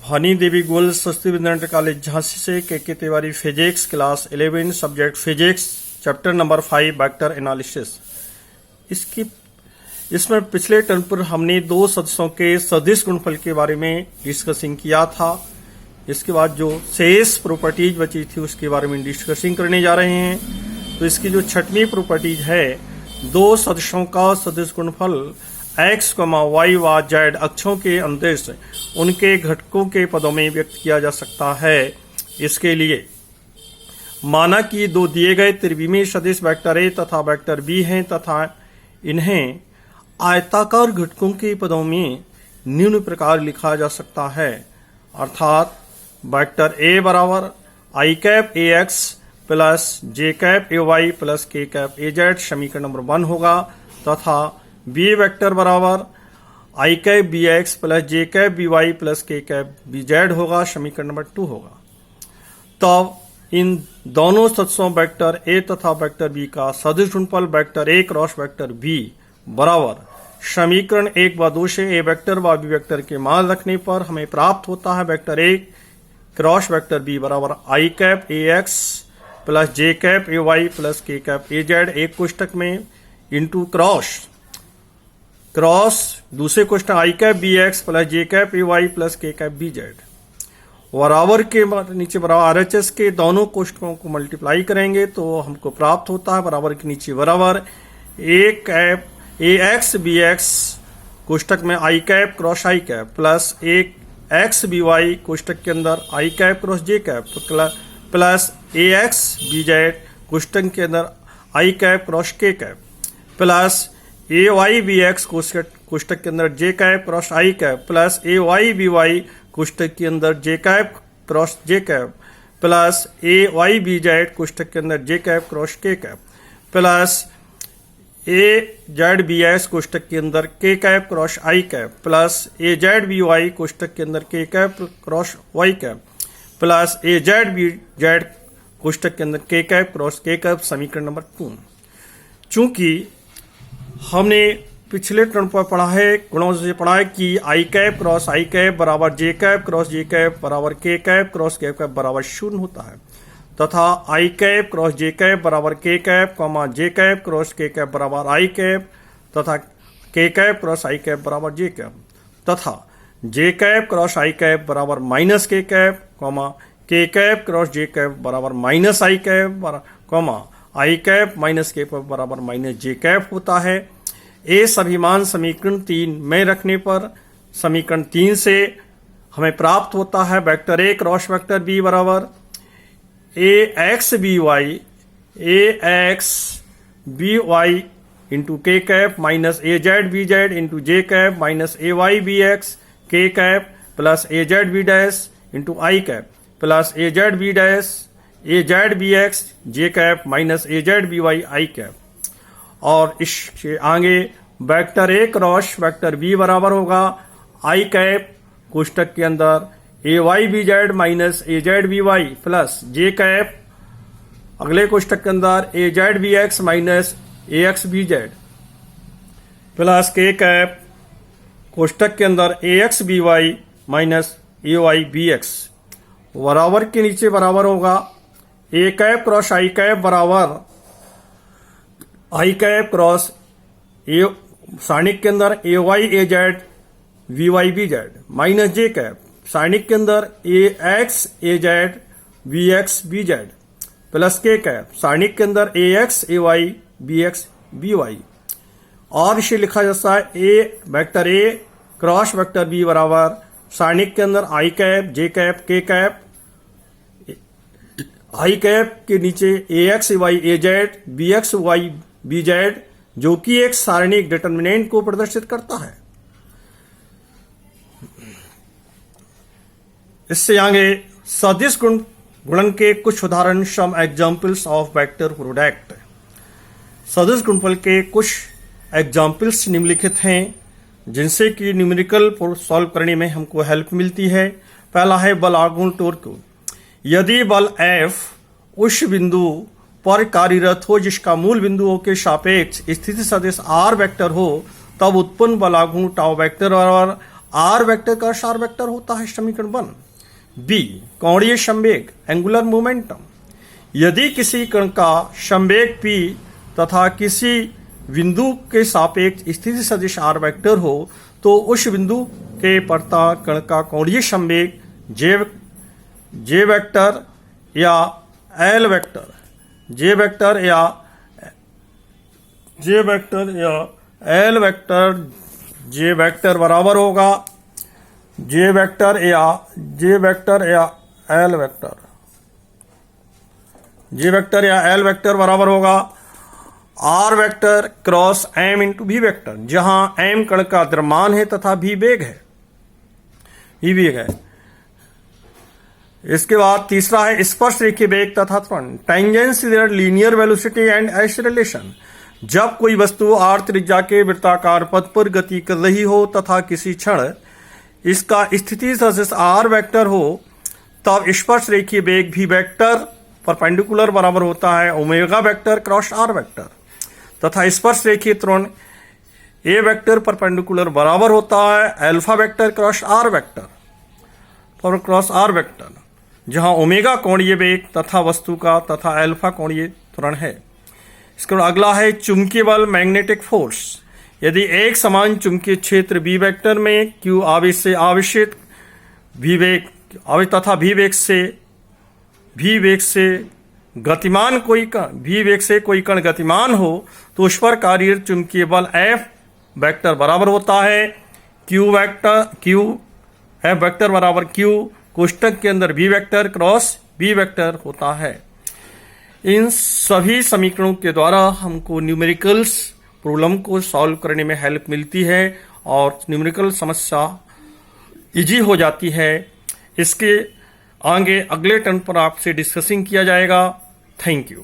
भानी देवी girls Saraswati Vidyanagar college Jhansi से के Tiwari physics class 11 subject physics chapter number 5 vector analysis. इसमें पिछले टर्म पर हमने दो सदस्यों के सदिश गुणनफल के बारे में डिस्कसिंग किया था। इसके बाद जो शेष प्रॉपर्टीज बची थी उसके बारे में डिस्कसिंग करने जा रहे हैं। तो इसकी जो छठवीं प्रॉपर्टीज है, दो सदस्यों का सदिश गुणनफल x, y व z अक्षों के अंतरिक्ष उनके घटकों के पदों में व्यक्त किया जा सकता है। इसके लिए माना कि दो दिए गए त्रिविमीय सदिश वेक्टर a तथा वेक्टर b हैं तथा इन्हें आयताकार घटकों के पदों में निम्न प्रकार लिखा जा सकता है, अर्थात वेक्टर a बराबर i cap ax plus j cap ay plus k cap az समीकरण नंबर 1 होगा, तथा b वेक्टर बराबर i cap bx plus j cap by plus k cap bz होगा, समीकरण नंबर 2 होगा। तब इन दोनों सदस्यों वेक्टर a तथा वेक्टर b का सदिश गुणनफल vector a cross vector b बराबर समीकरण 1 व 2 से a वेक्टर व b वेक्टर के मान रखने पर हमें प्राप्त होता है vector a cross vector b बराबर i cap ax plus j cap ay plus k cap az एक कोष्टक में इंटू क्रॉस दूसरे question i cap bx plus j cap ay plus k cap bz बराबर के नीचे बराबर RHS के दोनों कोष्टकों को मल्टीप्लाई करेंगे तो हमको प्राप्त होता है बराबर के नीचे बराबर a कैप ax bx कोष्टक में i cap cross i cap plus ax by कोष्टक के अंदर i cap cross j cap plus ax bz कोष्टक के अंदर i cap cross k cap plus ay bx कोष्टक के अंदर j cap cross i cap plus ay by कोष्टक के अंदर j cap cross j cap plus ay bz कोष्टक के अंदर j cap cross k cap plus az bx कोष्टक के अंदर k cap cross i cap plus az by कोष्टक के अंदर k cap cross y cap plus az bz कोष्टक के अंदर k cap cross k cap, समीकरण number 2। चूंकि हमने पिछले टर्म पर पढ़ा है, गुणों से पढ़ा है कि i cap cross i cap बराबर j cap cross j cap बराबर k cap cross k cap बराबर 0 होता है, तथा i cap cross j cap बराबर k cap j cap cross k cap बराबर i कैप तथा k cap cross i cap बराबर j कैप तथा j cap cross i cap बराबर minus k cap k cap cross j cap बराबर minus i cap i cap minus k cap बराबर minus j cap होता है। ए सभी मान समीकरण 3 में रखने पर समीकरण 3 से हमें प्राप्त होता है vector a cross vector b बराबर ax by into k cap minus az bz into j cap minus ay bx k cap plus az b dash into i cap plus az b dash az bx j cap minus az by i cap. और इसके आगे vector a cross vector b बराबर होगा i cap कोष्टक के अंदर ay bz minus az by plus j cap अगले कोष्टक के अंदर az bx minus ax bz plus k cap कोष्टक के अंदर ax by minus ay bx बराबर के नीचे बराबर होगा a cap cross i cap बराबर i कैप क्रॉस सारणिक के अंदर ay az vy bz minus j cap सारणिक के अंदर ax az vx bz plus k cap सारणिक के अंदर ax ay bx by। और इसे लिखा जाता है a vector a cross vector b बराबर सारणिक के अंदर i cap j cap k cap i cap के नीचे ax y az bx y bz जो कि एक सारणिक डिटर्मिनेंट को प्रदर्शित करता है। इससे आगे सदिश गुणन के कुछ उदाहरण, some examples of vector product. सदिश गुणनफल के कुछ एग्जाम्पल्स निम्नलिखित हैं जिनसे कि न्यूमेरिकल सॉल्व करने में हमको हेल्प मिलती है। पहला है बल आघूर्ण टॉर्क। यदि बल F उस बिंदु पर कार्यरत हो जिसका मूल बिंदुओं के सापेक्ष स्थिति सदिश r वेक्टर हो, तब उत्पन्न बल आघूर्ण टाउ वेक्टर बराबर R vector cross R vector होता है समीकरण 1। बी कोणीय संवेग एंगुलर मोमेंटम, यदि किसी कण का संवेग p तथा किसी बिंदु के सापेक्ष स्थिति सदिश आर वेक्टर हो तो उस बिंदु के पड़ता कण का कोणीय संवेग जे वेक्टर या एल वेक्टर जे वेक्टर या एल वेक्टर जे वेक्टर बराबर होगा जे वेक्टर या एल वेक्टर जे वेक्टर या एल वेक्टर बराबर होगा R vector cross M into V vector, जहां एम कण का द्रव्यमान है तथा भी वेग है। इसके बाद तीसरा है स्पर्श रेखीय वेग तथा त्वरण, tangential linear velocity and acceleration. जब कोई वस्तु आर त्रिज्या के वृत्ताकार पथ पर गति कर रही हो तथा किसी क्षण इसका स्थिति सदिश आर वेक्टर हो तब स्पर्श रेखीय वेग भी वेक्टर परपेंडिकुलर बराबर होता है omega vector cross R vector तथा स्पर्श रेखीय त्वरण ए वेक्टर परपेंडिकुलर बराबर होता है alpha vector cross R vector, जहां ओमेगा कोणीय वेग तथा वस्तु का तथा अल्फा कोणीय त्वरण है। इसके बाद अगला है चुंबकीय बल मैग्नेटिक फोर्स। यदि एक समान चुंबकीय क्षेत्र बी वेक्टर में क्यू आवेश से आवेशित भी वेग से गतिमान कोई कण गतिमान हो तो उस पर कार्यरत चुंबकीय बल एफ वेक्टर बराबर होता है एफ वेक्टर बराबर क्यू कोष्टक के अंदर B vector cross B vector होता है। इन सभी समीकरणों के द्वारा हमको न्यूमेरिकल्स प्रॉब्लम को सॉल्व करने में हेल्प मिलती है और न्यूमेरिकल समस्या इजी हो जाती है। इसके आगे अगले टर्न पर आपसे डिस्कसिंग किया जाएगा। Thank you.